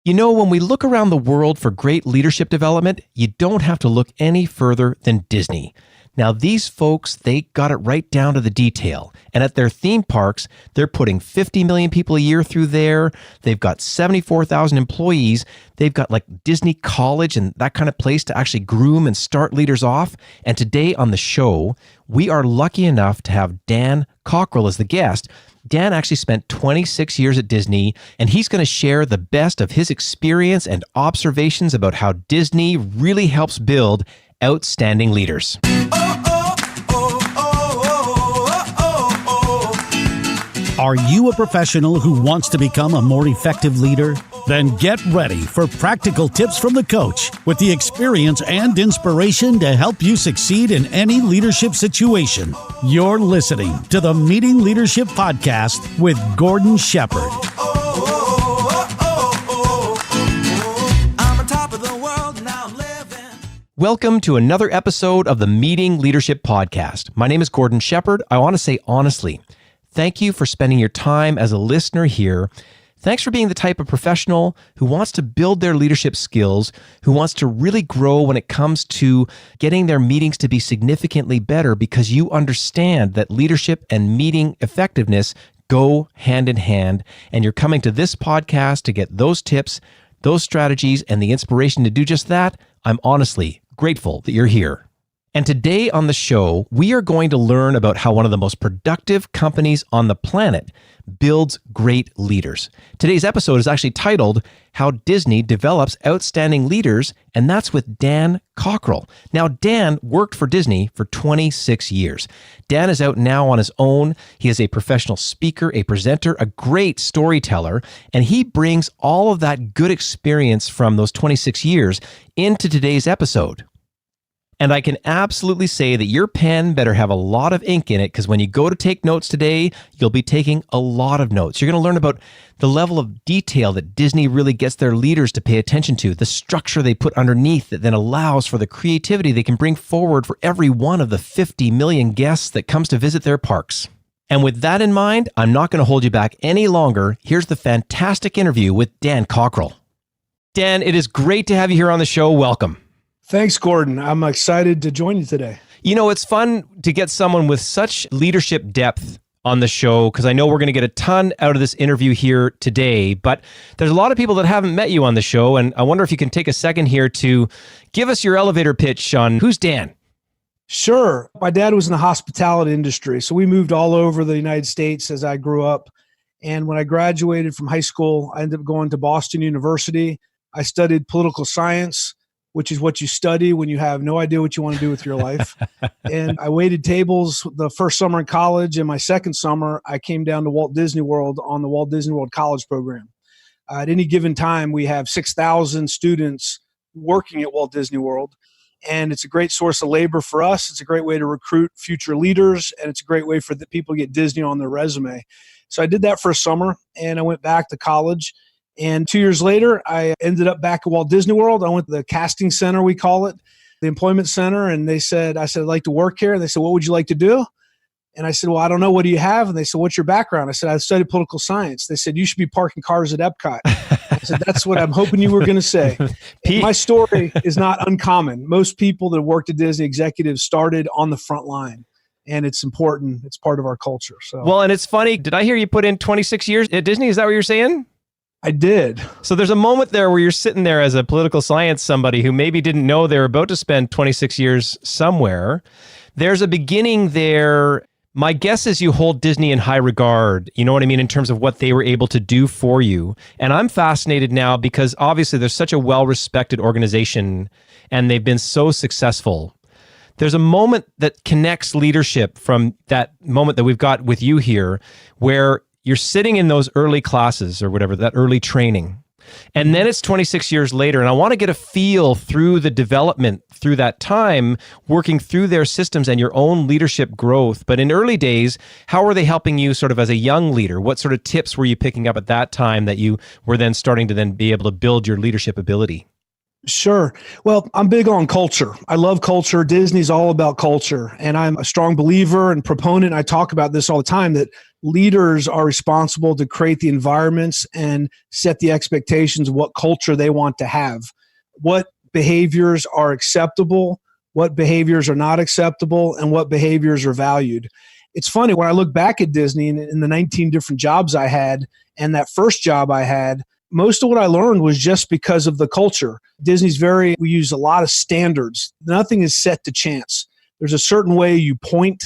You know, when we look around the world for great leadership development, you don't have to look any further than Disney. Now, these folks, they got it right down to the detail. And at their theme parks, they're putting 50 million people a year through there. They've got 74,000 employees. They've got like Disney College and that kind of place to actually groom and start leaders off. And today on the show, we are lucky enough to have Dan Cockerell as the guest. Dan actually spent 26 years at Disney, and he's going to share the best of his experience and observations about how Disney really helps build outstanding leaders. Are you a professional who wants to become a more effective leader? Then get ready for practical tips from the coach with the experience and inspiration to help you succeed in any leadership situation. You're listening to the Meeting Leadership Podcast with Gordon Shepherd. Welcome to another episode of the Meeting Leadership Podcast. My name is Gordon Shepherd. I want to say honestly, thank you for spending your time as a listener here. Thanks for being the type of professional who wants to build their leadership skills, who wants to really grow when it comes to getting their meetings to be significantly better because you understand that leadership and meeting effectiveness go hand in hand. And you're coming to this podcast to get those tips, those strategies, and the inspiration to do just that. I'm honestly grateful that you're here. And today on the show, we are going to learn about how one of the most productive companies on the planet builds great leaders. Today's episode is actually titled, How Disney Develops Outstanding Leaders, and that's with Dan Cockerell. Now, Dan worked for Disney for 26 years. Dan is out now on his own. He is a professional speaker, a presenter, a great storyteller, and he brings all of that good experience from those 26 years into today's episode. And I can absolutely say that your pen better have a lot of ink in it, because when you go to take notes today, you'll be taking a lot of notes. You're going to learn about the level of detail that Disney really gets their leaders to pay attention to, the structure they put underneath that then allows for the creativity they can bring forward for every one of the 50 million guests that comes to visit their parks. And with that in mind, I'm not going to hold you back any longer. Here's the fantastic interview with Dan Cockerell. Dan, it is great to have you here on the show. Welcome. Thanks, Gordon. I'm excited to join you today. You know, it's fun to get someone with such leadership depth on the show, because I know we're going to get a ton out of this interview here today, but there's a lot of people that haven't met you on the show, and I wonder if you can take a second here to give us your elevator pitch on who's Dan. Sure. My dad was in the hospitality industry, so we moved all over the United States as I grew up. And when I graduated from high school, I ended up going to Boston University. I studied political science, which is what you study when you have no idea what you want to do with your life. And I waited tables the first summer in college, and my second summer, I came down to Walt Disney World on the Walt Disney World College program. At any given time, we have 6,000 students working at Walt Disney World, and it's a great source of labor for us. It's a great way to recruit future leaders, and it's a great way for the people to get Disney on their resume. So I did that for a summer, and I went back to college. And 2 years later, I ended up back at Walt Disney World. I went to the casting center, we call it, the employment center. And I said, I'd like to work here. And they said, what would you like to do? And I said, well, I don't know. What do you have? And they said, what's your background? I said, I studied political science. They said, you should be parking cars at Epcot. I said, that's what I'm hoping you were going to say. And my story is not uncommon. Most people that worked at Disney, executives, started on the front line. And it's important. It's part of our culture. So, well, and it's funny. Did I hear you put in 26 years at Disney? Is that what you're saying? I did. So there's a moment there where you're sitting there as a political science somebody who maybe didn't know they were about to spend 26 years somewhere. There's a beginning there. My guess is you hold Disney in high regard, you know what I mean, in terms of what they were able to do for you. And I'm fascinated now because obviously there's such a well-respected organization and they've been so successful. There's a moment that connects leadership from that moment that we've got with you here, where you're sitting in those early classes or whatever, that early training. And then it's 26 years later. And I want to get a feel through the development through that time, working through their systems and your own leadership growth. But in early days, how were they helping you sort of as a young leader? What sort of tips were you picking up at that time that you were then starting to then be able to build your leadership ability? Sure. Well, I'm big on culture. I love culture. Disney's all about culture. And I'm a strong believer and proponent. I talk about this all the time, that leaders are responsible to create the environments and set the expectations of what culture they want to have, what behaviors are acceptable, what behaviors are not acceptable, and what behaviors are valued. It's funny, when I look back at Disney and in the 19 different jobs I had and that first job I had, most of what I learned was just because of the culture. We use a lot of standards. Nothing is set to chance. There's a certain way you point.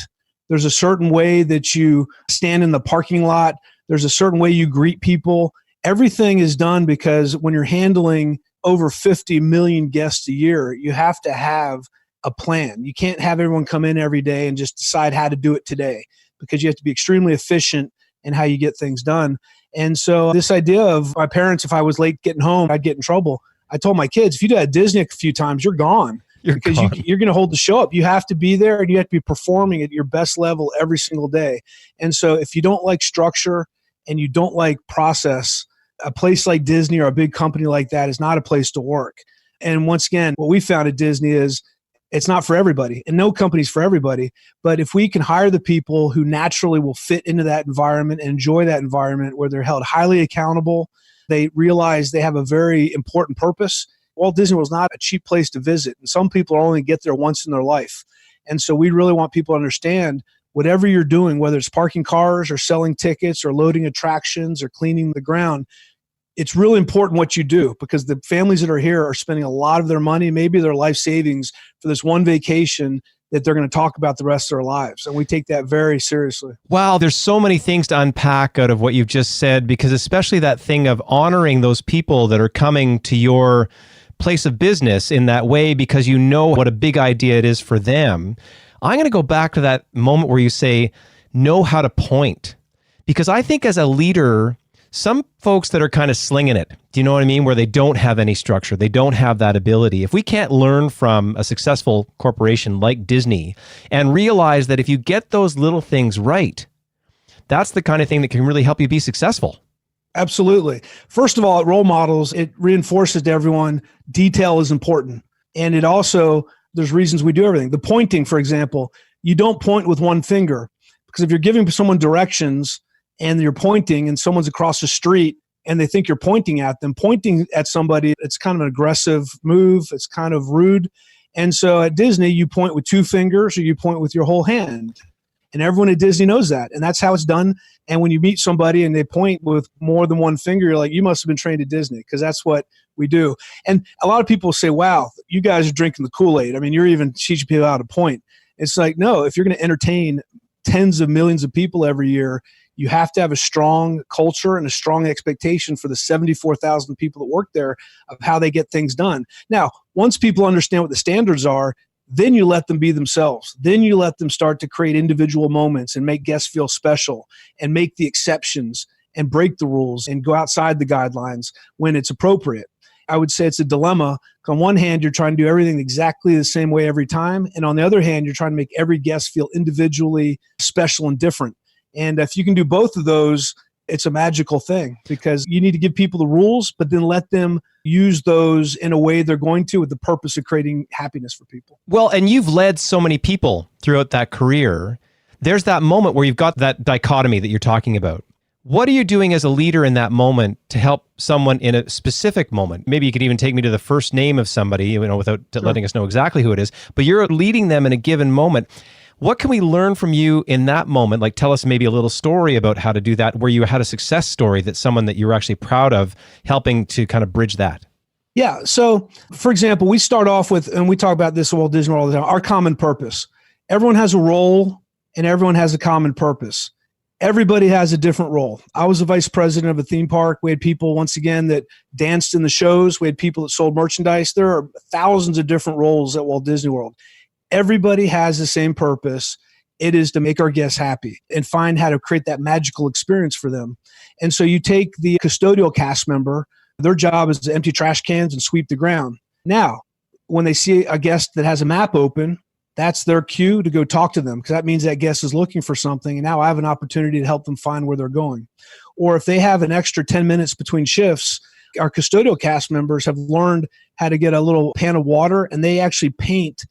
There's a certain way that you stand in the parking lot. There's a certain way you greet people. Everything is done because when you're handling over 50 million guests a year, you have to have a plan. You can't have everyone come in every day and just decide how to do it today, because you have to be extremely efficient in how you get things done. And so this idea of my parents, if I was late getting home, I'd get in trouble. I told my kids, if you do at Disney a few times, you're gone. You're going to hold the show up. You have to be there and you have to be performing at your best level every single day. And so if you don't like structure and you don't like process, a place like Disney or a big company like that is not a place to work. And once again, what we found at Disney is it's not for everybody, and no company's for everybody. But if we can hire the people who naturally will fit into that environment and enjoy that environment where they're held highly accountable, they realize they have a very important purpose. Walt Disney World is not a cheap place to visit, and some people only get there once in their life. And so we really want people to understand whatever you're doing, whether it's parking cars or selling tickets or loading attractions or cleaning the ground, it's really important what you do, because the families that are here are spending a lot of their money, maybe their life savings, for this one vacation that they're going to talk about the rest of their lives. And we take that very seriously. Wow, there's so many things to unpack out of what you've just said, because especially that thing of honoring those people that are coming to your place of business in that way, because you know what a big idea it is for them. I'm going to go back to that moment where you say, know how to point. Because I think as a leader, some folks that are kind of slinging it, do you know what I mean? Where they don't have any structure, they don't have that ability. If we can't learn from a successful corporation like Disney and realize that if you get those little things right, that's the kind of thing that can really help you be successful. Absolutely. First of all, at role models, it reinforces to everyone detail is important. And it also, there's reasons we do everything. The pointing, for example, you don't point with one finger, because if you're giving someone directions and you're pointing and someone's across the street and they think you're pointing at them, pointing at somebody, it's kind of an aggressive move. It's kind of rude. And so at Disney, you point with two fingers or you point with your whole hand. And everyone at Disney knows that. And that's how it's done. And when you meet somebody and they point with more than one finger, you're like, you must have been trained at Disney, because that's what we do. And a lot of people say, wow, you guys are drinking the Kool-Aid. I mean, you're even teaching people how to point. It's like, no, if you're going to entertain tens of millions of people every year, you have to have a strong culture and a strong expectation for the 74,000 people that work there of how they get things done. Now, once people understand what the standards are, then you let them be themselves. Then you let them start to create individual moments and make guests feel special and make the exceptions and break the rules and go outside the guidelines when it's appropriate. I would say it's a dilemma. On one hand, you're trying to do everything exactly the same way every time. And on the other hand, you're trying to make every guest feel individually special and different. And if you can do both of those, it's a magical thing, because you need to give people the rules, but then let them use those in a way they're going to, with the purpose of creating happiness for people. Well, and you've led so many people throughout that career. There's that moment where you've got that dichotomy that you're talking about. What are you doing as a leader in that moment to help someone in a specific moment? Maybe you could even take me to the first name of somebody, without letting us know exactly who it is, but you're leading them in a given moment. What can we learn from you in that moment? Like, tell us maybe a little story about how to do that, where you had a success story that someone that you were actually proud of, helping to kind of bridge that. Yeah. So, for example, we start off with, and we talk about this at Walt Disney World all the time, our common purpose. Everyone has a role and everyone has a common purpose. Everybody has a different role. I was the vice president of a theme park. We had people, once again, that danced in the shows. We had people that sold merchandise. There are thousands of different roles at Walt Disney World. Everybody has the same purpose. It is to make our guests happy and find how to create that magical experience for them. And so you take the custodial cast member, their job is to empty trash cans and sweep the ground. Now, when they see a guest that has a map open, that's their cue to go talk to them, because that means that guest is looking for something, and now I have an opportunity to help them find where they're going. Or if they have an extra 10 minutes between shifts, our custodial cast members have learned how to get a little pan of water, and they actually paint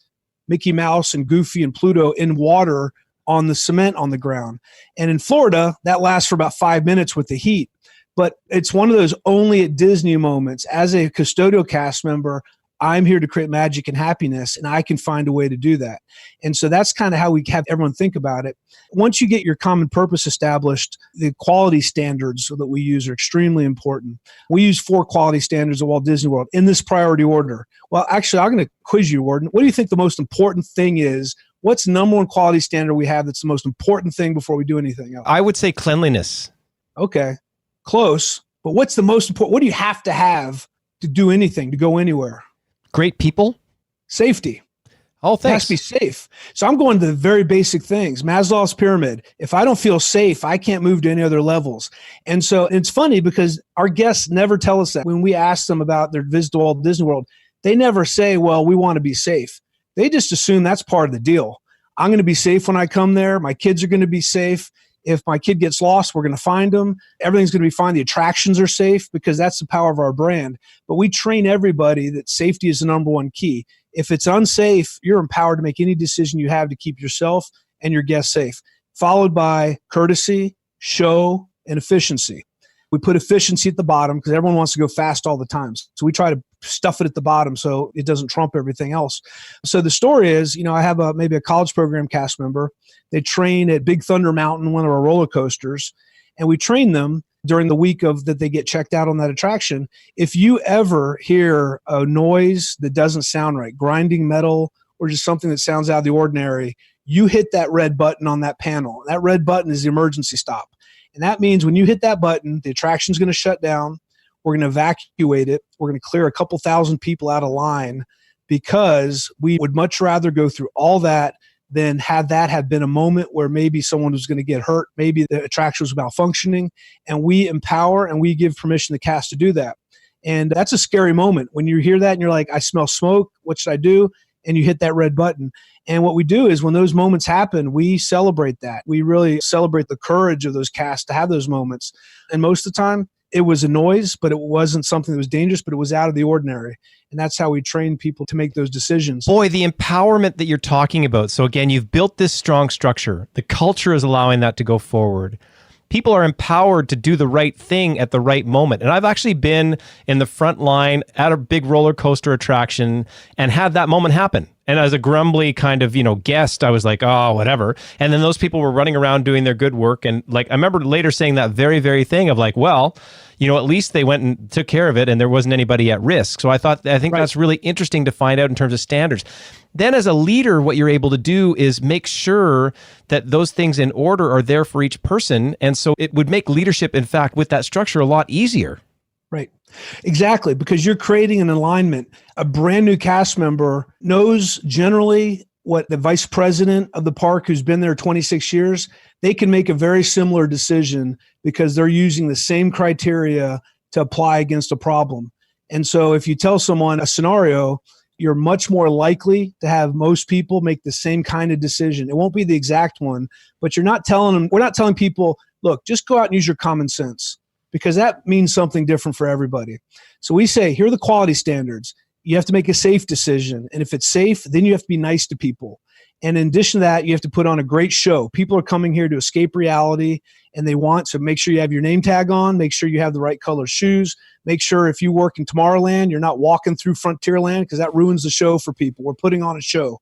Mickey Mouse and Goofy and Pluto in water on the cement on the ground. And in Florida, that lasts for about 5 minutes with the heat. But it's one of those only at Disney moments. As a custodial cast member, I'm here to create magic and happiness, and I can find a way to do that. And so that's kind of how we have everyone think about it. Once you get your common purpose established, the quality standards that we use are extremely important. We use 4 quality standards at Walt Disney World in this priority order. Well, actually, I'm going to quiz you, Warden. What do you think the most important thing is? What's the number one quality standard we have that's the most important thing before we do anything else? I would say cleanliness. Okay, close. But what's the most important? What do you have to do anything, to go anywhere? Great people. Safety. Oh, thanks. It has to be safe. So I'm going to the very basic things. Maslow's pyramid. If I don't feel safe, I can't move to any other levels. And so it's funny because our guests never tell us that. When we ask them about their visit to Walt Disney World, they never say, well, we want to be safe. They just assume that's part of the deal. I'm going to be safe when I come there. My kids are going to be safe. If my kid gets lost, we're going to find them. Everything's going to be fine. The attractions are safe because that's the power of our brand. But we train everybody that safety is the number one key. If it's unsafe, you're empowered to make any decision you have to keep yourself and your guests safe, followed by courtesy, show, and efficiency. We put efficiency at the bottom because everyone wants to go fast all the time. So we try to stuff it at the bottom so it doesn't trump everything else. So the story is, I have maybe a college program cast member. They train at Big Thunder Mountain, one of our roller coasters, and we train them during the week of that they get checked out on that attraction. If you ever hear a noise that doesn't sound right, grinding metal or just something that sounds out of the ordinary, you hit that red button on that panel. That red button is the emergency stop. And that means when you hit that button, the attraction's going to shut down. We're going to evacuate it. We're going to clear a couple thousand people out of line because we would much rather go through all that than have that have been a moment where maybe someone was going to get hurt. Maybe the attraction was malfunctioning, and we empower and we give permission to the cast to do that. And that's a scary moment when you hear that and you're like, I smell smoke. What should I do? And you hit that red button. And what we do is when those moments happen, we celebrate that. We really celebrate the courage of those casts to have those moments. And most of the time, it was a noise, but it wasn't something that was dangerous, but it was out of the ordinary. And that's how we train people to make those decisions. Boy, the empowerment that you're talking about. So again, you've built this strong structure. The culture is allowing that to go forward. People are empowered to do the right thing at the right moment. And I've actually been in the front line at a big roller coaster attraction and had that moment happen. And as a grumbly kind of, guest, I was like, oh, whatever. And then those people were running around doing their good work. And I remember later saying that very, very thing of well, at least they went and took care of it and there wasn't anybody at risk. So I think that's really interesting to find out in terms of standards. Then as a leader, what you're able to do is make sure that those things in order are there for each person. And so it would make leadership, in fact, with that structure a lot easier. Right. Exactly. Because you're creating an alignment. A brand new cast member knows generally what the vice president of the park who's been there 26 years, they can make a very similar decision because they're using the same criteria to apply against a problem. And so if you tell someone a scenario, you're much more likely to have most people make the same kind of decision. It won't be the exact one, but we're not telling people, look, just go out and use your common sense, because that means something different for everybody. So we say, here are the quality standards. You have to make a safe decision. And if it's safe, then you have to be nice to people. And in addition to that, you have to put on a great show. People are coming here to escape reality, and they want to make sure you have your name tag on, make sure you have the right color shoes, make sure if you work in Tomorrowland, you're not walking through Frontierland because that ruins the show for people. We're putting on a show.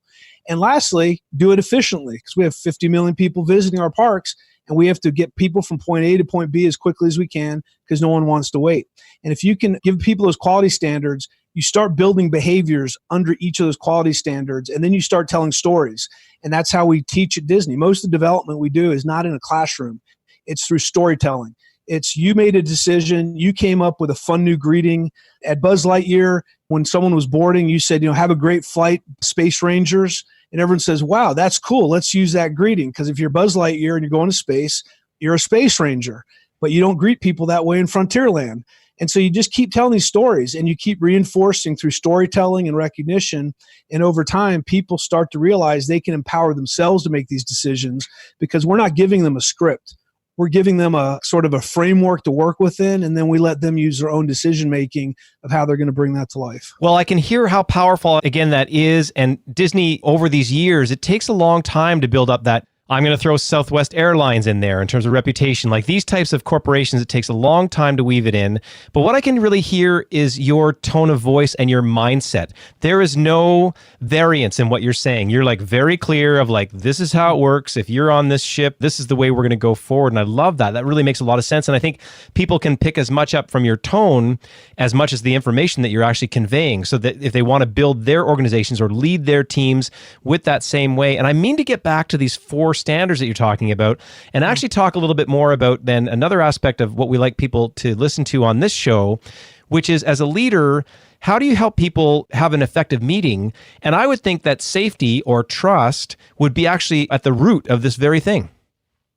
And lastly, do it efficiently because we have 50 million people visiting our parks, and we have to get people from point A to point B as quickly as we can because no one wants to wait. And if you can give people those quality standards, you start building behaviors under each of those quality standards, and then you start telling stories. And that's how we teach at Disney. Most of the development we do is not in a classroom. It's through storytelling. It's you made a decision. You came up with a fun new greeting. At Buzz Lightyear, when someone was boarding, you said, have a great flight, Space Rangers. And everyone says, wow, that's cool. Let's use that greeting. Because if you're Buzz Lightyear and you're going to space, you're a Space Ranger. But you don't greet people that way in Frontierland. And so you just keep telling these stories and you keep reinforcing through storytelling and recognition. And over time, people start to realize they can empower themselves to make these decisions because we're not giving them a script. We're giving them a sort of a framework to work within, and then we let them use their own decision-making of how they're going to bring that to life. Well, I can hear how powerful, again, that is. And Disney, over these years, it takes a long time to build up that I'm going to throw Southwest Airlines in there in terms of reputation. Like these types of corporations, it takes a long time to weave it in. But what I can really hear is your tone of voice and your mindset. There is no variance in what you're saying. You're like very clear of like, this is how it works. If you're on this ship, this is the way we're going to go forward. And I love that. That really makes a lot of sense. And I think people can pick as much up from your tone as much as the information that you're actually conveying, so that if they want to build their organizations or lead their teams with that same way. And I mean to get back to these 4 standards that you're talking about and actually talk a little bit more about then another aspect of what we like people to listen to on this show, which is as a leader, how do you help people have an effective meeting? And I would think that safety or trust would be actually at the root of this very thing.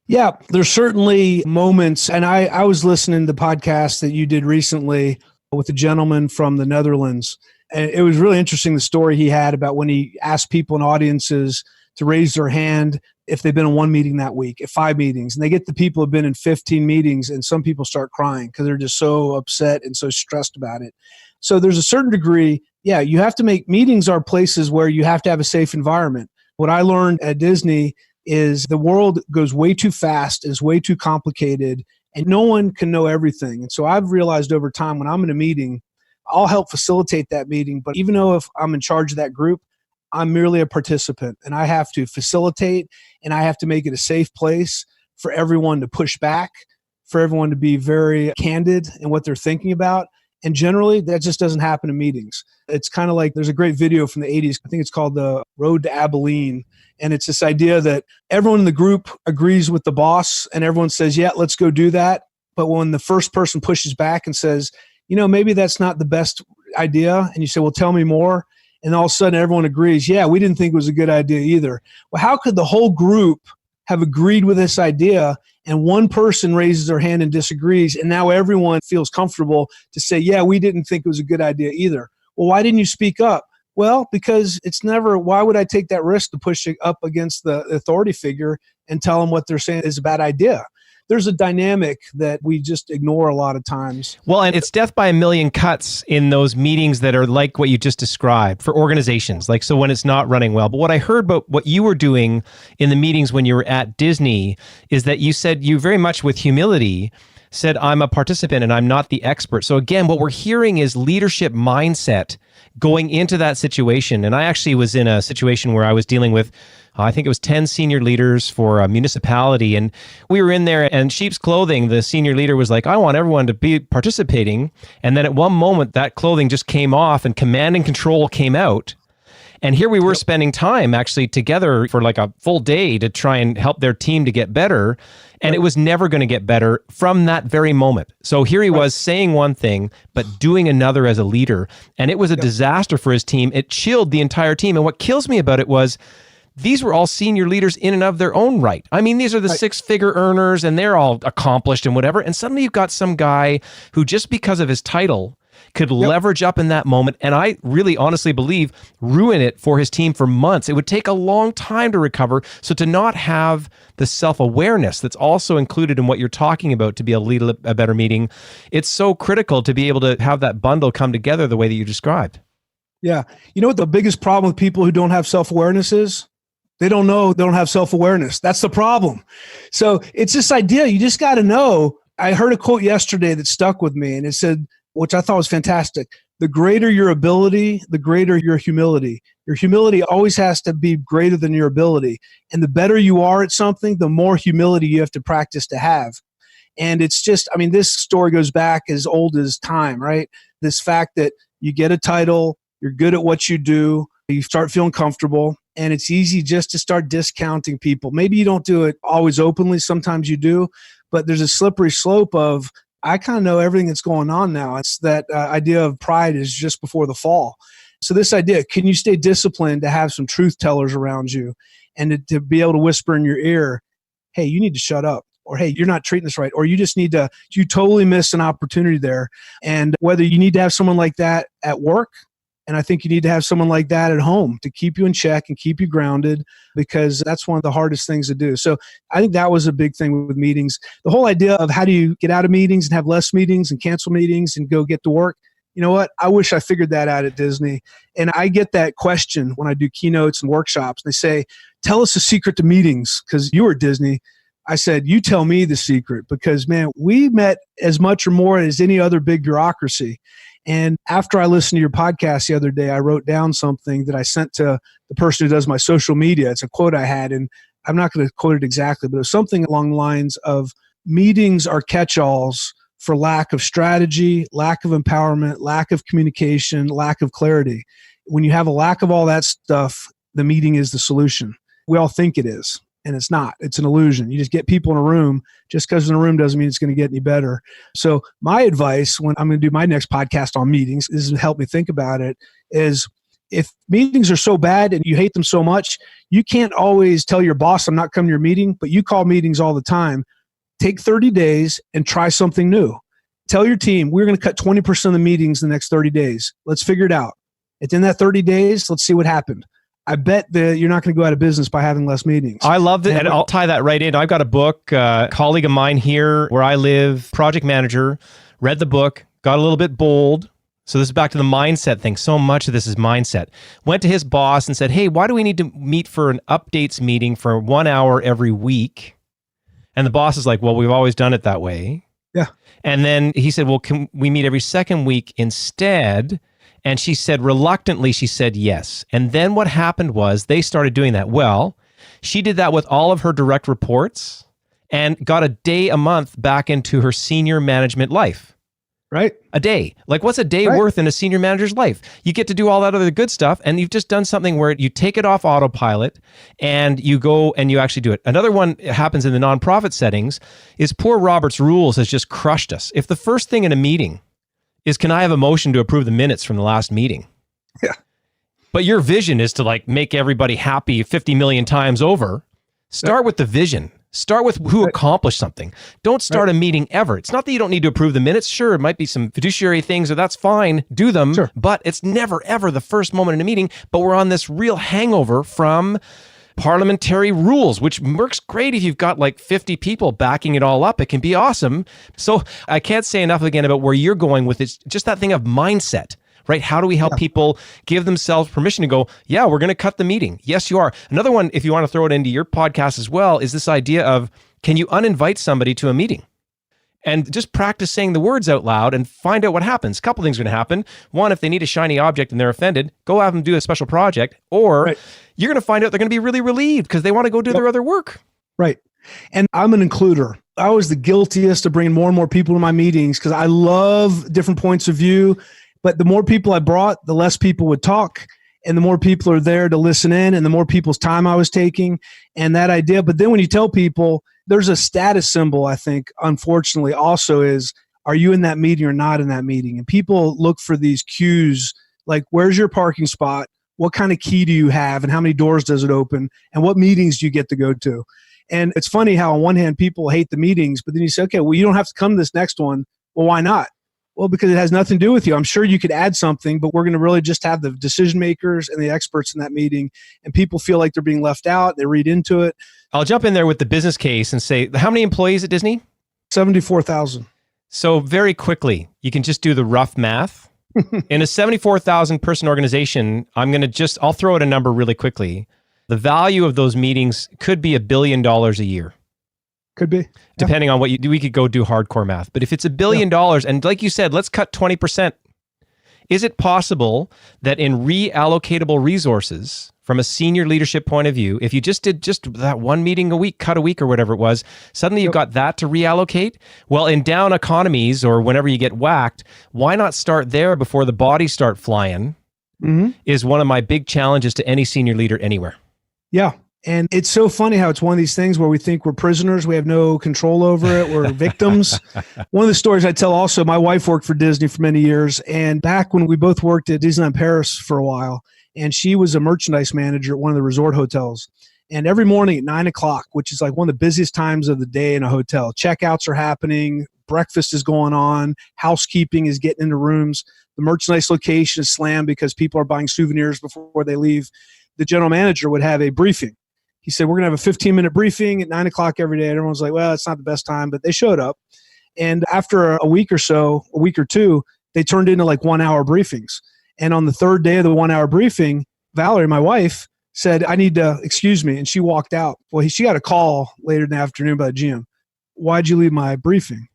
Yeah, there's certainly moments. And I was listening to the podcast that you did recently with a gentleman from the Netherlands. And it was really interesting, the story he had about when he asked people in audiences to raise their hand if they've been in 1 meeting that week, at 5 meetings. And they get the people who have been in 15 meetings, and some people start crying because they're just so upset and so stressed about it. So there's a certain degree, yeah, you have to make meetings are places where you have to have a safe environment. What I learned at Disney is the world goes way too fast, is way too complicated, and no one can know everything. And so I've realized over time when I'm in a meeting, I'll help facilitate that meeting. But even though if I'm in charge of that group, I'm merely a participant, and I have to facilitate, and I have to make it a safe place for everyone to push back, for everyone to be very candid in what they're thinking about. And generally, that just doesn't happen in meetings. It's kind of like there's a great video from the 80s. I think it's called The Road to Abilene. And it's this idea that everyone in the group agrees with the boss and everyone says, yeah, let's go do that. But when the first person pushes back and says, maybe that's not the best idea, and you say, well, tell me more. And all of a sudden everyone agrees, yeah, we didn't think it was a good idea either. Well, how could the whole group have agreed with this idea and one person raises their hand and disagrees, and now everyone feels comfortable to say, yeah, we didn't think it was a good idea either? Well, why didn't you speak up? Well, because why would I take that risk to push it up against the authority figure and tell them what they're saying is a bad idea? There's a dynamic that we just ignore a lot of times. Well, and it's death by a million cuts in those meetings that are like what you just described for organizations, like so when it's not running well. But what I heard about what you were doing in the meetings when you were at Disney is that you said you very much with humility said, I'm a participant and I'm not the expert. So again, what we're hearing is leadership mindset going into that situation. And I actually was in a situation where I was dealing with, I think it was 10 senior leaders for a municipality. And we were in there, and sheep's clothing, the senior leader was like, I want everyone to be participating. And then at one moment, that clothing just came off and command and control came out. And here we were spending time actually together for like a full day to try and help their team to get better. And it was never going to get better from that very moment. So here he was saying one thing, but doing another as a leader. And it was a disaster for his team. It chilled the entire team. And what kills me about it was these were all senior leaders in and of their own right. I mean, these are the 6-figure earners and they're all accomplished and whatever. And suddenly you've got some guy who just because of his title could leverage up in that moment, and I really honestly believe ruin it for his team for months. It would take a long time to recover. So to not have the self-awareness that's also included in what you're talking about to be able to lead a better meeting, it's so critical to be able to have that bundle come together the way that you described. Yeah. You know what the biggest problem with people who don't have self-awareness is? They don't know they don't have self-awareness. That's the problem. So it's this idea, you just got to know. I heard a quote yesterday that stuck with me, and it said, which I thought was fantastic. The greater your ability, the greater your humility. Your humility always has to be greater than your ability. And the better you are at something, the more humility you have to practice to have. And it's just, I mean, this story goes back as old as time, right? This fact that you get a title, you're good at what you do, you start feeling comfortable, and it's easy just to start discounting people. Maybe you don't do it always openly, sometimes you do, but there's a slippery slope of, I kind of know everything that's going on now. It's that idea of pride is just before the fall. So this idea, can you stay disciplined to have some truth tellers around you and to be able to whisper in your ear, hey, you need to shut up, or hey, you're not treating this right, or you just need to, you totally missed an opportunity there. And whether you need to have someone like that at work, and I think you need to have someone like that at home to keep you in check and keep you grounded, because that's one of the hardest things to do. So I think that was a big thing with meetings. The whole idea of how do you get out of meetings and have less meetings and cancel meetings and go get to work, You know what? I wish I figured that out at Disney. And I get that question when I do keynotes and workshops. They say, tell us the secret to meetings because you were at Disney. I said, you tell me the secret because, man, we met as much or more as any other big bureaucracy. And after I listened to your podcast the other day, I wrote down something that I sent to the person who does my social media. It's a quote I had, and I'm not going to quote it exactly, but it was something along the lines of meetings are catch-alls for lack of strategy, lack of empowerment, lack of communication, lack of clarity. When you have a lack of all that stuff, the meeting is the solution. We all think it is. And it's not. It's an illusion. You just get people in a room. Just because in a room doesn't mean it's going to get any better. So my advice when I'm going to do my next podcast on meetings, this has helped me think about it, is if meetings are so bad and you hate them so much, you can't always tell your boss, I'm not coming to your meeting, but you call meetings all the time. Take 30 days and try something new. Tell your team, we're going to cut 20% of the meetings in the next 30 days. Let's figure it out. It's in that 30 days. Let's see what happened. I bet that you're not going to go out of business by having less meetings. I love that. And I'll tie that right in. I've got a book, a colleague of mine here where I live, project manager, read the book, got a little bit bold. So this is back to the mindset thing. So much of this is mindset. Went to his boss and said, hey, why do we need to meet for an updates meeting for 1 hour every week? And the boss is like, well, we've always done it that way. Yeah. And then he said, well, can we meet every second week instead? And she said, reluctantly, she said yes. And then what happened was they started doing that. Well, she did that with all of her direct reports and got a day a month back into her senior management life. Right. A day. Like, what's a day worth in a senior manager's life? You get to do all that other good stuff, and you've just done something where you take it off autopilot and you go and you actually do it. Another one happens in the nonprofit settings is poor Robert's Rules has just crushed us. If the first thing in a meeting is, can I have a motion to approve the minutes from the last meeting? Yeah. But your vision is to like make everybody happy 50 million times over. Start with the vision. Start with who accomplished something. Don't start a meeting ever. It's not that you don't need to approve the minutes. Sure, it might be some fiduciary things, or that's fine. Do them. Sure. But it's never, ever the first moment in a meeting. But we're on this real hangover from parliamentary rules, which works great if you've got like 50 people backing it all up. It can be awesome. So I can't say enough again about where you're going with it. Just that thing of mindset, right? How do we help people give themselves permission to go, yeah, we're going to cut the meeting. Yes, you are. Another one, if you want to throw it into your podcast as well, is this idea of, can you uninvite somebody to a meeting? And just practice saying the words out loud and find out what happens. A couple things are going to happen. One, if they need a shiny object and they're offended, go have them do a special project. Or you're going to find out they're going to be really relieved because they want to go do their other work. Right. And I'm an includer. I was the guiltiest of bringing more and more people to my meetings because I love different points of view. But the more people I brought, the less people would talk. And the more people are there to listen in and the more people's time I was taking and that idea. But then when you tell people, there's a status symbol, I think, unfortunately, also is, are you in that meeting or not in that meeting? And people look for these cues, like, where's your parking spot? What kind of key do you have? And how many doors does it open? And what meetings do you get to go to? And it's funny how on one hand, people hate the meetings, but then you say, okay, well, you don't have to come to this next one. Well, why not? Well, because it has nothing to do with you. I'm sure you could add something, but we're going to really just have the decision makers and the experts in that meeting, and people feel like they're being left out. They read into it. I'll jump in there with the business case and say, how many employees at Disney? 74,000. So very quickly, you can just do the rough math. In a 74,000 person organization, I'll throw out a number really quickly. The value of those meetings could be $1 billion a year. Could be. Depending on what you do, we could go do hardcore math. But if it's $1 billion, and like you said, let's cut 20%. Is it possible that in reallocatable resources, from a senior leadership point of view, if you just did just that one meeting a week, cut a week or whatever it was, suddenly you've got that to reallocate? Well, in down economies or whenever you get whacked, why not start there before the bodies start flying? Is one of my big challenges to any senior leader anywhere. Yeah. And it's so funny how it's one of these things where we think we're prisoners. We have no control over it. We're victims. One of the stories I tell also, my wife worked for Disney for many years. And back when we both worked at Disneyland Paris for a while, and she was a merchandise manager at one of the resort hotels. And every morning at 9:00, which is like one of the busiest times of the day in a hotel, checkouts are happening, breakfast is going on, housekeeping is getting into rooms, the merchandise location is slammed because people are buying souvenirs before they leave. The general manager would have a briefing. He said, we're going to have a 15-minute briefing at 9:00 every day. And everyone's like, well, it's not the best time, but they showed up. And after a week or so, a week or two, they turned into like 1 hour briefings. And on the third day of the 1 hour briefing, Valerie, my wife, said, I need to excuse me. And she walked out. Well, she got a call later in the afternoon by the GM. Why'd you leave my briefing?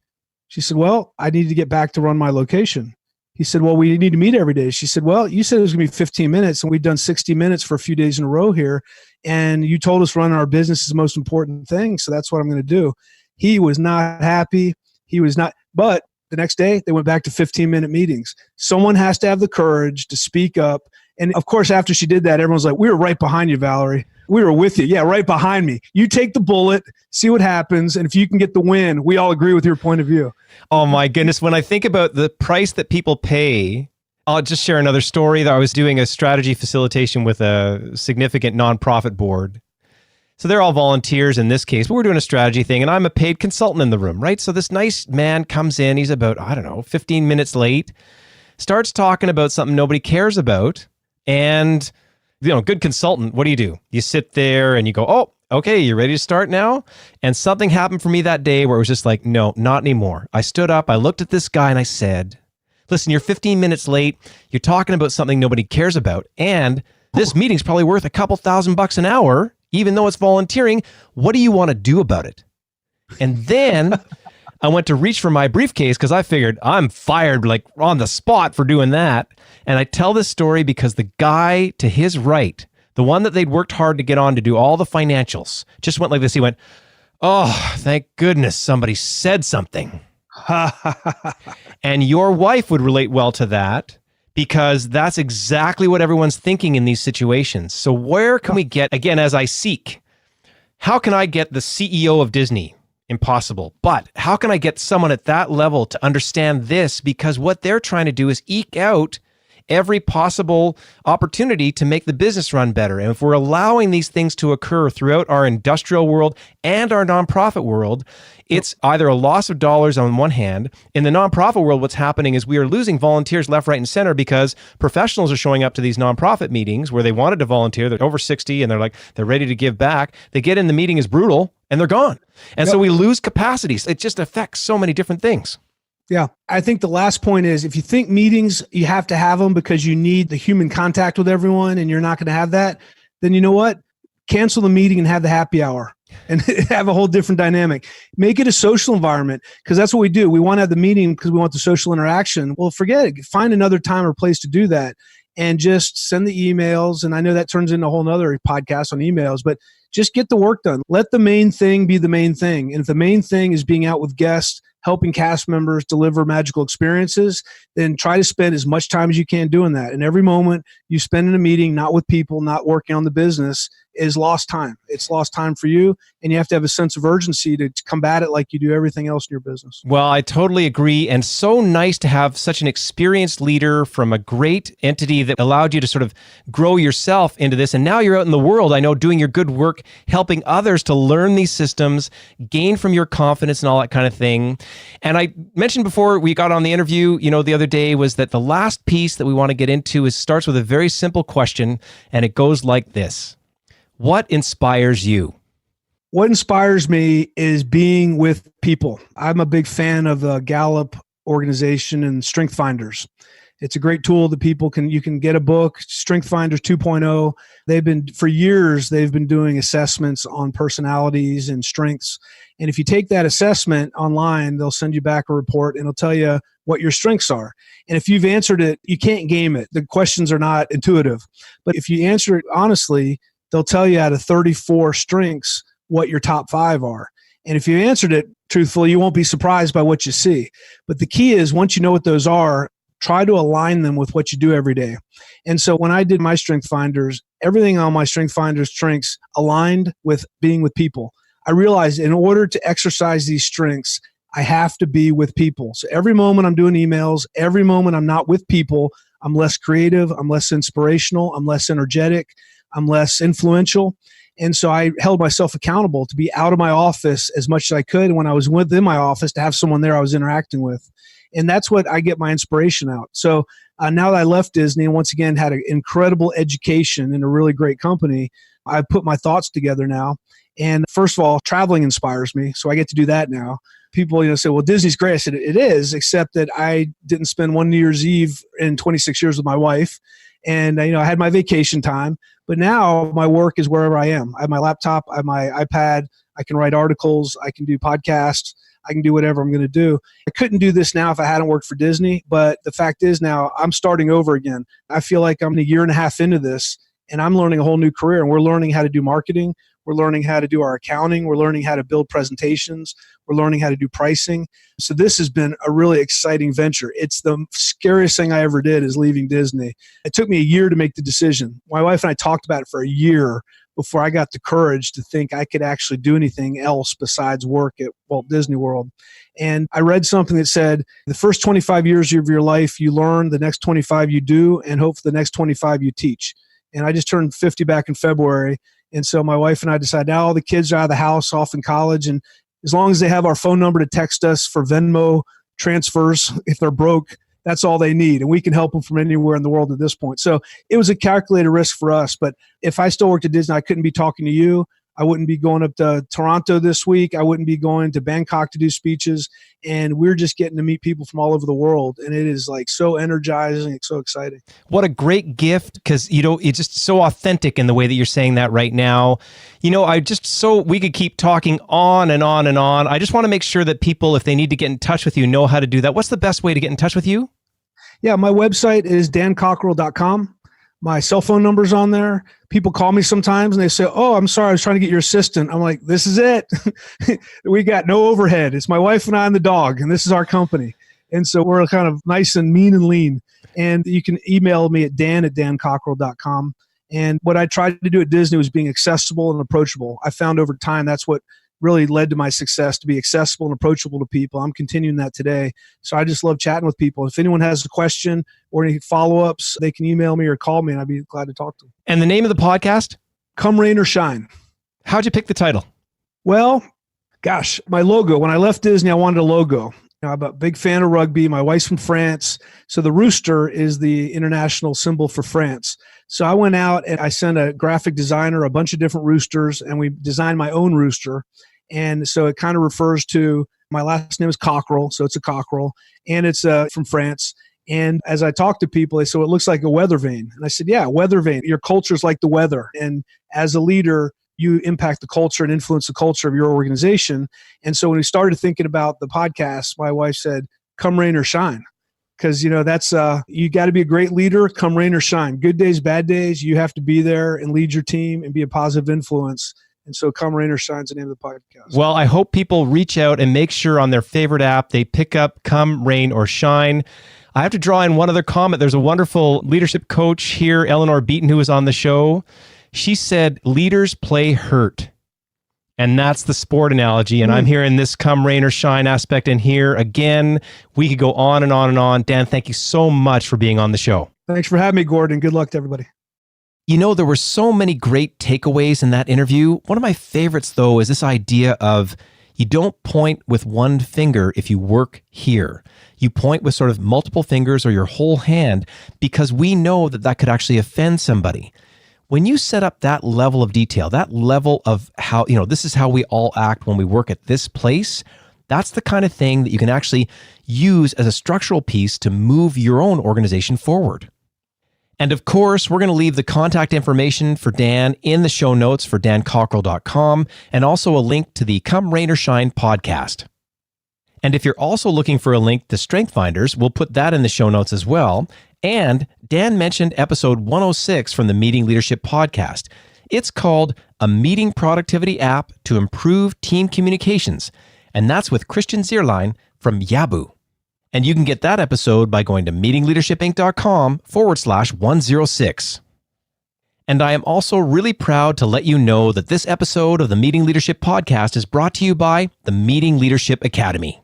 She said, well, I need to get back to run my location. He said, well, we need to meet every day. She said, well, you said it was going to be 15 minutes and we've done 60 minutes for a few days in a row here. And you told us running our business is the most important thing. So that's what I'm going to do. He was not happy. He was not, but the next day they went back to 15-minute meetings. Someone has to have the courage to speak up. And of course, after she did that, everyone's like, we were right behind you, Valerie. We were with you. Yeah, right behind me. You take the bullet, see what happens. And if you can get the win, we all agree with your point of view. Oh my goodness. When I think about the price that people pay, I'll just share another story that I was doing a strategy facilitation with a significant nonprofit board. So they're all volunteers in this case, but we're doing a strategy thing and I'm a paid consultant in the room, right? So this nice man comes in, he's about, 15 minutes late, starts talking about something nobody cares about. And, good consultant, what do? You sit there and you go, oh, okay, you ready to start now? And something happened for me that day where it was just like, no, not anymore. I stood up, I looked at this guy and I said, listen, you're 15 minutes late. You're talking about something nobody cares about. And this meeting's probably worth a couple $1,000 an hour, even though it's volunteering. What do you want to do about it? And then I went to reach for my briefcase because I figured I'm fired like on the spot for doing that. And I tell this story because the guy to his right, the one that they'd worked hard to get on to do all the financials, just went like this. He went, oh, thank goodness somebody said something. And your wife would relate well to that because that's exactly what everyone's thinking in these situations. So where can we get, again, as I seek, how can I get the CEO of Disney? Impossible. But how can I get someone at that level to understand this? Because what they're trying to do is eke out every possible opportunity to make the business run better. And if we're allowing these things to occur throughout our industrial world and our nonprofit world, it's either a loss of dollars on one hand. In the nonprofit world, what's happening is we are losing volunteers left, right, and center because professionals are showing up to these nonprofit meetings where they wanted to volunteer. They're over 60 and they're ready to give back. They get in, the meeting is brutal and they're gone. And so we lose capacities. It just affects so many different things. Yeah. I think the last point is if you think meetings, you have to have them because you need the human contact with everyone and you're not going to have that, then you know what? Cancel the meeting and have the happy hour and have a whole different dynamic. Make it a social environment because that's what we do. We want to have the meeting because we want the social interaction. Well, forget it. Find another time or place to do that and just send the emails. And I know that turns into a whole nother podcast on emails, but just get the work done. Let the main thing be the main thing. And if the main thing is being out with guests, helping cast members deliver magical experiences, then try to spend as much time as you can doing that. And every moment you spend in a meeting, not with people, not working on the business, is lost time. It's lost time for you, and you have to have a sense of urgency to combat it like you do everything else in your business. Well, I totally agree, and so nice to have such an experienced leader from a great entity that allowed you to sort of grow yourself into this, and now you're out in the world, I know, doing your good work, helping others to learn these systems, gain from your confidence and all that kind of thing. And I mentioned before we got on the interview, the other day, was that the last piece that we want to get into starts with a very simple question, and it goes like this. What inspires you? What inspires me is being with people. I'm a big fan of the Gallup organization and Strength Finders. It's a great tool that you can get a book, Strength Finders 2.0. For years, they've been doing assessments on personalities and strengths. And if you take that assessment online, they'll send you back a report and it'll tell you what your strengths are. And if you've answered it, you can't game it. The questions are not intuitive. But if you answer it honestly, they'll tell you out of 34 strengths what your top 5 are. And if you answered it truthfully, you won't be surprised by what you see. But the key is once you know what those are, try to align them with what you do every day. And so when I did my Strength Finders, everything on my Strength Finders strengths aligned with being with people. I realized in order to exercise these strengths, I have to be with people. So every moment I'm doing emails, every moment I'm not with people, I'm less creative, I'm less inspirational, I'm less energetic, I'm less influential. And so I held myself accountable to be out of my office as much as I could. And when I was within my office, to have someone there I was interacting with. And that's what I get my inspiration out. So now that I left Disney and once again had an incredible education in a really great company, I put my thoughts together now. And first of all, traveling inspires me. So I get to do that now. people, say, well, Disney's great. I said, it is, except that I didn't spend one New Year's Eve in 26 years with my wife. And, I had my vacation time. But now my work is wherever I am. I have my laptop, I have my iPad, I can write articles, I can do podcasts, I can do whatever I'm going to do. I couldn't do this now if I hadn't worked for Disney. But the fact is now I'm starting over again. I feel like I'm a year and a half into this and I'm learning a whole new career, and we're learning how to do marketing. We're learning how to do our accounting. We're learning how to build presentations. We're learning how to do pricing. So this has been a really exciting venture. It's the scariest thing I ever did is leaving Disney. It took me a year to make the decision. My wife and I talked about it for a year before I got the courage to think I could actually do anything else besides work at Walt Disney World. And I read something that said, the first 25 years of your life you learn, the next 25 you do, and hope for the next 25 you teach. And I just turned 50 back in February. And so my wife and I decided now all the kids are out of the house, off in college. And as long as they have our phone number to text us for Venmo transfers, if they're broke, that's all they need. And we can help them from anywhere in the world at this point. So it was a calculated risk for us. But if I still worked at Disney, I couldn't be talking to you. I wouldn't be going up to Toronto this week. I wouldn't be going to Bangkok to do speeches. And we're just getting to meet people from all over the world. And it is like so energizing. It's so exciting. What a great gift, because, it's just so authentic in the way that you're saying that right now. We could keep talking on and on and on. I just want to make sure that people, if they need to get in touch with you, know how to do that. What's the best way to get in touch with you? Yeah, my website is dancockerell.com. My cell phone number's on there. People call me sometimes and they say, oh, I'm sorry, I was trying to get your assistant. I'm like, this is it. We got no overhead. It's my wife and I and the dog, and this is our company. And so we're kind of nice and mean and lean. And you can email me at dan@dancockerell.com. And what I tried to do at Disney was being accessible and approachable. I found over time that's what really led to my success, to be accessible and approachable to people. I'm continuing that today. So I just love chatting with people. If anyone has a question or any follow-ups, they can email me or call me, and I'd be glad to talk to them. And the name of the podcast? Come Rain or Shine. How'd you pick the title? Well, gosh, my logo. When I left Disney, I wanted a logo. I'm a big fan of rugby. My wife's from France. So the rooster is the international symbol for France. So I went out and I sent a graphic designer a bunch of different roosters, and we designed my own rooster. And so it kind of refers to, my last name is Cockerell, so it's a cockerel, and it's from France. And as I talk to people, they say, well, it looks like a weather vane. And I said, yeah, weather vane. Your culture is like the weather. And as a leader, you impact the culture and influence the culture of your organization. And so when we started thinking about the podcast, my wife said, come rain or shine. Because, that's, you got to be a great leader, come rain or shine. Good days, bad days, you have to be there and lead your team and be a positive influence. And so Come Rain or Shine is the name of the podcast. Well, I hope people reach out and make sure on their favorite app they pick up Come Rain or Shine. I have to draw in one other comment. There's a wonderful leadership coach here, Eleanor Beaton, who was on the show. She said, leaders play hurt. And that's the sport analogy. And I'm hearing this Come Rain or Shine aspect in here. Again, we could go on and on and on. Dan, thank you so much for being on the show. Thanks for having me, Gordon. Good luck to everybody. There were so many great takeaways in that interview. One of my favorites, though, is this idea of you don't point with one finger if you work here. You point with sort of multiple fingers or your whole hand, because we know that that could actually offend somebody. When you set up that level of detail, that level of how, this is how we all act when we work at this place, that's the kind of thing that you can actually use as a structural piece to move your own organization forward. And of course, we're going to leave the contact information for Dan in the show notes for dancockerell.com, and also a link to the Come Rain or Shine podcast. And if you're also looking for a link to Strength Finders, we'll put that in the show notes as well. And Dan mentioned episode 106 from the Meeting Leadership podcast. It's called A Meeting Productivity App to Improve Team Communications. And that's with Christian Zierlein from Yabu. And you can get that episode by going to meetingleadershipinc.com/106. And I am also really proud to let you know that this episode of the Meeting Leadership Podcast is brought to you by the Meeting Leadership Academy.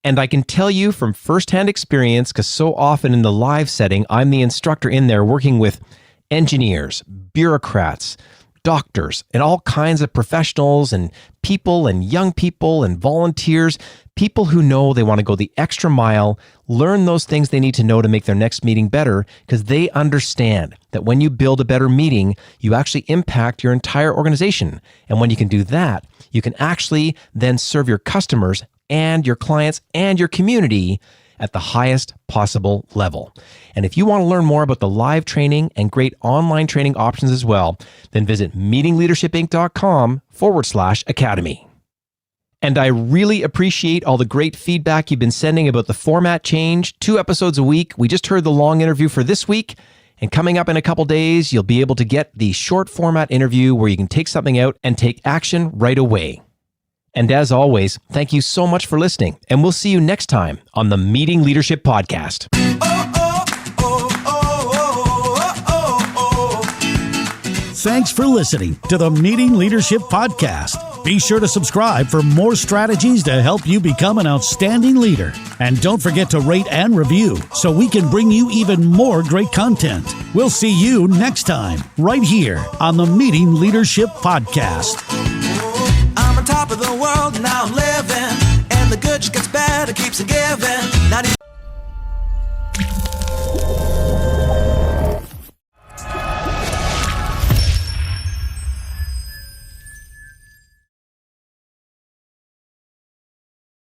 And I can tell you from firsthand experience, because so often in the live setting, I'm the instructor in there working with engineers, bureaucrats, doctors, and all kinds of professionals and people and young people and volunteers, people who know they want to go the extra mile, learn those things they need to know to make their next meeting better, because they understand that when you build a better meeting, you actually impact your entire organization. And when you can do that, you can actually then serve your customers and your clients and your community at the highest possible level. And if you want to learn more about the live training and great online training options as well, then visit meetingleadershipinc.com/academy. And I really appreciate all the great feedback you've been sending about the format change. 2 episodes a week. We just heard the long interview for this week. And coming up in a couple days, you'll be able to get the short format interview where you can take something out and take action right away. And as always, thank you so much for listening. And we'll see you next time on the Meeting Leadership Podcast. Thanks for listening to the Meeting Leadership Podcast. Be sure to subscribe for more strategies to help you become an outstanding leader. And don't forget to rate and review so we can bring you even more great content. We'll see you next time, right here on the Meeting Leadership Podcast. I'm on top of the world, now I'm living, and the good just gets better, keeps it giving.